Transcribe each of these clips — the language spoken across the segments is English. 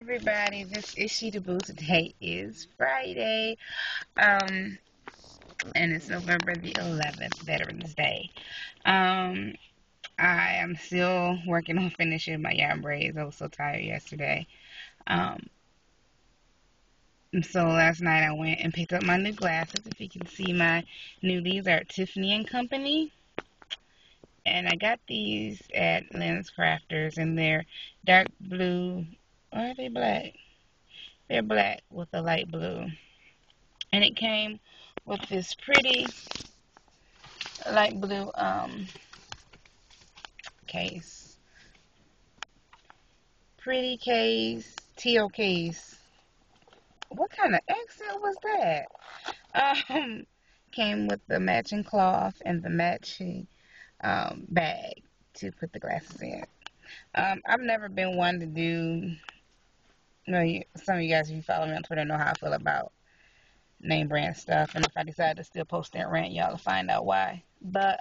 Everybody, this is She the Boo. Today is Friday, um, and it's November the 11th, Veterans Day. Um, I am still working on finishing my yarn braids. I was so tired yesterday. Um, and so last night I went and picked up my new glasses. If you can see my new, these are Tiffany and Company, and I got these at Lens Crafters, and they're dark blue. Or are they black? They're black with a light blue. And it came with this pretty light blue case. Pretty case, teal case. What kind of accent was that? Um, Came with the matching cloth and the matching bag to put the glasses in. I've never been one to do. Some of you guys, if you follow me on Twitter, know how I feel about name brand stuff, and if I decide to still post that rant, y'all will find out why. But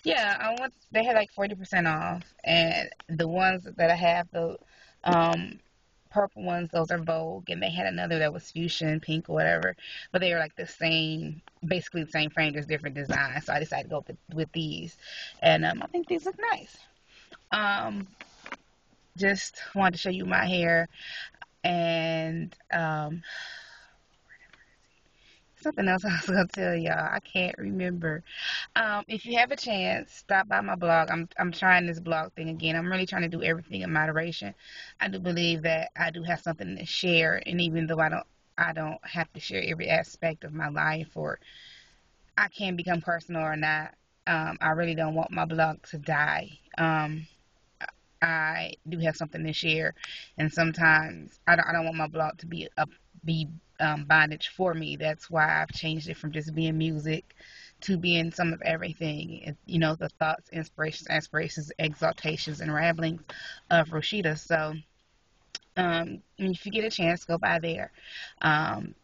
yeah, I went. They had like 40% off, and the ones that I have, the um purple ones, those are Vogue, and they had another that was fuchsia pink or whatever, but they were like the same, basically the same frame, just different design. So I decided to go with these, and I think these look nice. Um, just wanted to show you my hair, and something else I was gonna tell y'all. I can't remember. If you have a chance, stop by my blog. I'm trying this blog thing again. I'm really trying to do everything in moderation. I do believe that I do have something to share, and even though I don't have to share every aspect of my life, or I can become personal or not. I really don't want my blog to die. I do have something to share, and sometimes I don't want my blog to be bondage for me. That's why I've changed it from just being music to being some of everything. The thoughts, inspirations, aspirations, exaltations, and ramblings of Rashida. So, if you get a chance, go by there.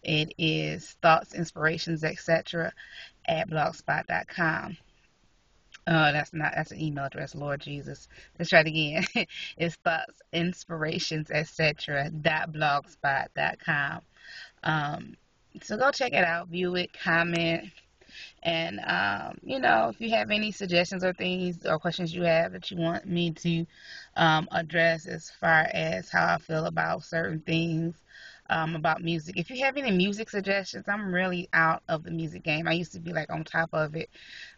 It is thoughts, inspirations, etc. at blogspot.com. That's an email address, Lord Jesus. Let's try it again. It's thoughts, inspirations, etc. .blogspot.com. Um, so go check it out, view it, comment, and if you have any suggestions or things or questions you have that you want me to address as far as how I feel about certain things, about music. If you have any music suggestions, I'm really out of the music game. I used to be like on top of it,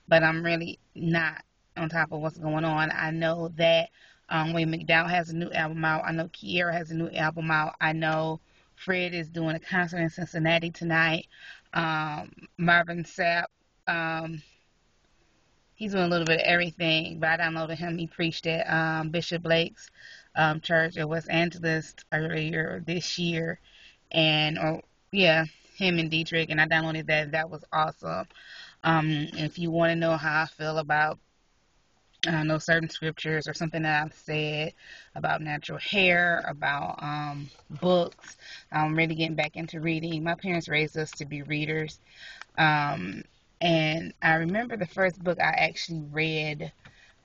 but I'm really not on top of what's going on. I know that Wayne McDowell has a new album out. I know Kiera has a new album out. I know Fred is doing a concert in Cincinnati tonight. Marvin Sapp, um, he's doing a little bit of everything, but I downloaded him. He preached at Bishop Blake's church in West Angeles earlier this year. And, yeah, him and Dietrich, and I downloaded that. That was awesome. If you want to know how I feel about know certain scriptures or something that I've said about natural hair, about books. I'm really getting back into reading. My parents raised us to be readers. Um, and I remember the first book I actually read,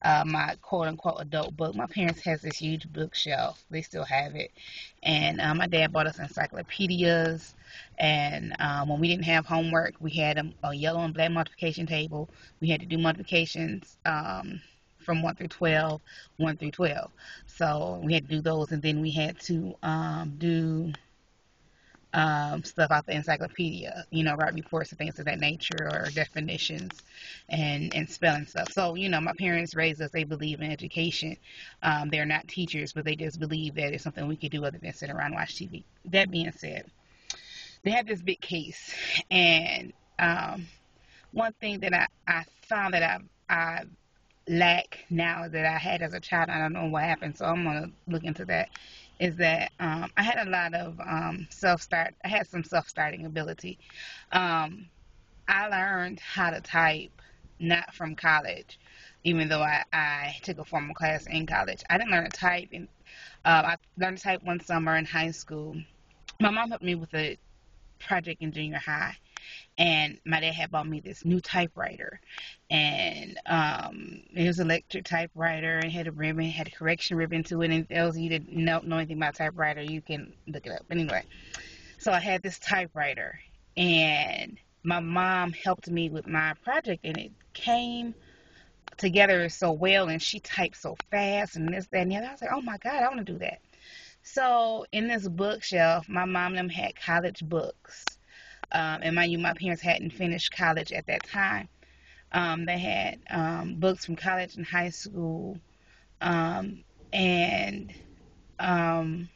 my quote unquote adult book. My parents has this huge bookshelf. They still have it. And my dad bought us encyclopedias. And when we didn't have homework, we had a yellow and black multiplication table. We had to do multiplications from 1 through 12, 1 through 12. So we had to do those, and then we had to do stuff out the encyclopedia, write reports and things of that nature, or definitions and spelling stuff. So, my parents raised us, they believe in education. They're not teachers, but they just believe that it's something we could do other than sit around and watch TV. That being said, they had this big case, and one thing that I found that I lack now that I had as a child, I don't know what happened, so I'm gonna look into that. Is that I had a lot of I had some self-starting ability. Um, I learned how to type not from college, even though I took a formal class in college. I didn't learn to type, and I learned to type one summer in high school. My mom helped me with a project in junior high, and my dad had bought me this new typewriter, and it was an electric typewriter and had a ribbon, had a correction ribbon to it. And those of you that know anything about typewriter, you can look it up. Anyway, so I had this typewriter, and my mom helped me with my project, and it came together so well, and she typed so fast, and this, that, and the other. I was like, oh my God, I want to do that. So in this bookshelf, my mom and them had college books. And mind you, my parents hadn't finished college at that time. They had books from college and high school. Um, and um,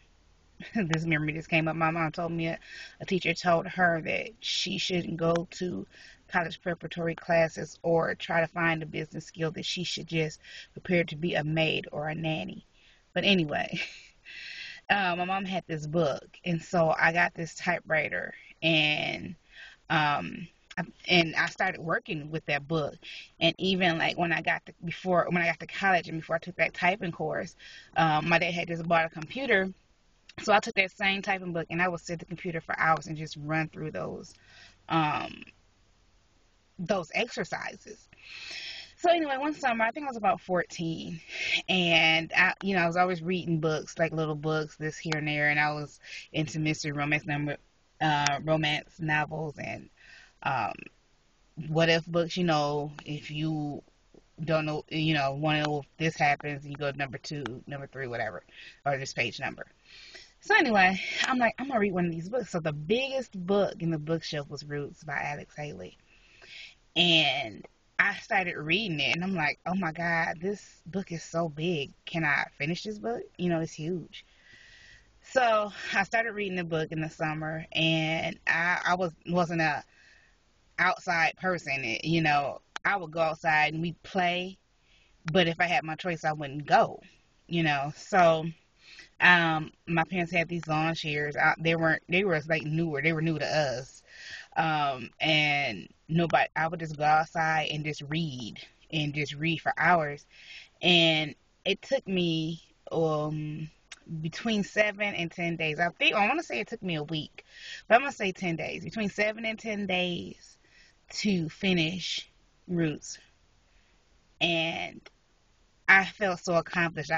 this memory just came up. My mom told me a teacher told her that she shouldn't go to college preparatory classes or try to find a business skill, that she should just prepare to be a maid or a nanny. But anyway, my mom had this book, and so I got this typewriter, and um, I started working with that book. And even like when I got to college and before I took that typing course, my dad had just bought a computer, so I took that same typing book and I would sit at the computer for hours and just run through um, those exercises. So anyway, one summer, I think I was about 14, and I was always reading books, like little books, this here and there, and I was into mystery romance novels, and um, what if books. If you don't know, want to know if this happens, you go to number 2, number 3, whatever, or this page number. So anyway, I'm like, I'm gonna read one of these books. So the biggest book in the bookshelf was Roots by Alex Haley. And I started reading it, and I'm like, oh my God, this book is so big. Can I finish this book? It's huge. So I started reading the book in the summer, and wasn't a outside person. I would go outside and we'd play, but if I had my choice, I wouldn't go. So my parents had these lawn chairs. They were like newer. They were new to us. And nobody, I would just go outside and just read for hours. And it took me between 7 and 10 days. I want to say it took me a week, but I'm gonna say 10 days. Between 7 and 10 days to finish Roots, and I felt so accomplished.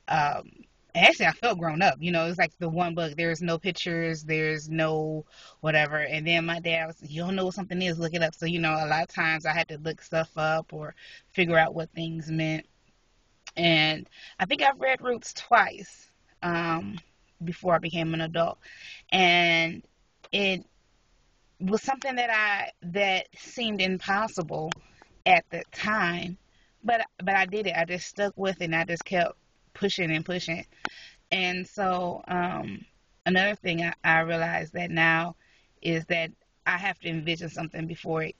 Um, I felt grown up. It's like the one book. There's no pictures. There's no whatever. And then my dad was, you don't know what something is, look it up. So, a lot of times I had to look stuff up or figure out what things meant. And I think I've read Roots twice before I became an adult. And it was something that seemed impossible at the time. But I did it. I just stuck with it, and I just kept pushing and pushing. And so another thing I realize that now is that I have to envision something before I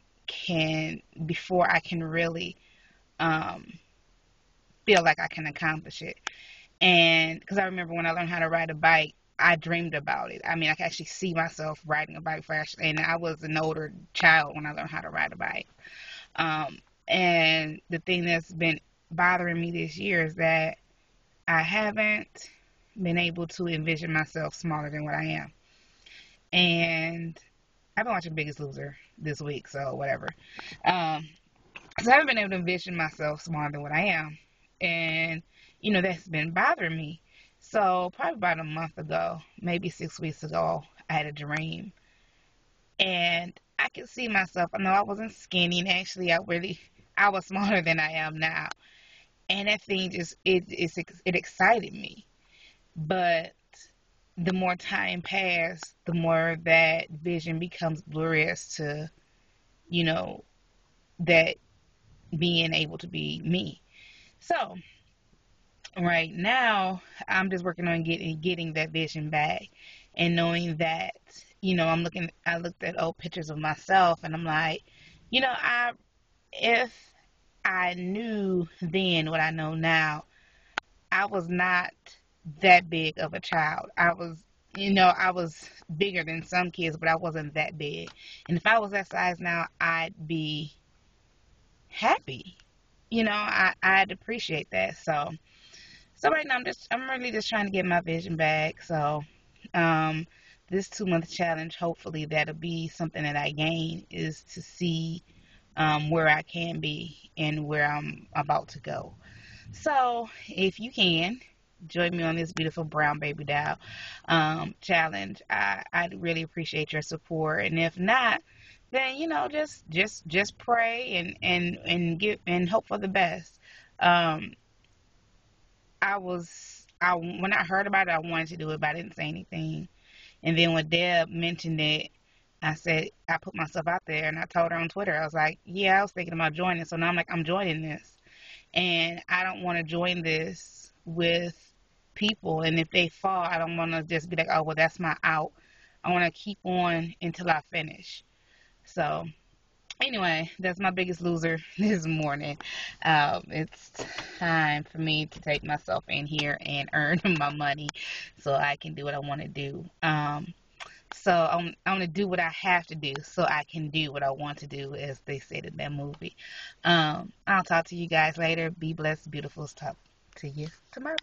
can really um, feel like I can accomplish it. And because I remember when I learned how to ride a bike, I dreamed about it. I mean, I could actually see myself riding a bike first, and I was an older child when I learned how to ride a bike. Um, and the thing that's been bothering me this year is that I haven't been able to envision myself smaller than what I am. And I've been watching Biggest Loser this week, so whatever. Um, so I haven't been able to envision myself smaller than what I am. And, that's been bothering me. So probably about a month ago, maybe 6 weeks ago, I had a dream. And I could see myself. I know I wasn't skinny, and actually I was smaller than I am now. And that thing it excited me. But the more time passed, the more that vision becomes blurry as to, you know, that being able to be me. So right now, I'm just working on getting that vision back, and knowing that, I looked at old pictures of myself, and I'm like, if I knew then what I know now, I was not that big of a child. I was bigger than some kids, but I wasn't that big. And if I was that size now, I'd be happy. I'd appreciate that. So right now I'm really just trying to get my vision back. So, this 2 month challenge, hopefully that'll be something that I gain, is to see where I can be and where I'm about to go. So if you can join me on this beautiful brown baby doll challenge, I'd really appreciate your support. And if not, then just pray and get and hope for the best. Um, I when I heard about it, I wanted to do it, but I didn't say anything. And then when Deb mentioned it, I said I put myself out there and I told her on Twitter. I was like, yeah, I was thinking about joining. So now I'm like, I'm joining this, and I don't want to join this with people. And if they fall, I don't want to just be like, oh well, that's my out. I want to keep on until I finish. So anyway, that's my biggest loser this morning. It's time for me to take myself in here and earn my money so I can do what I want to do. So I'm gonna do what I have to do so I can do what I want to do, as they said in that movie. I'll talk to you guys later. Be blessed, beautifuls. Talk to you tomorrow.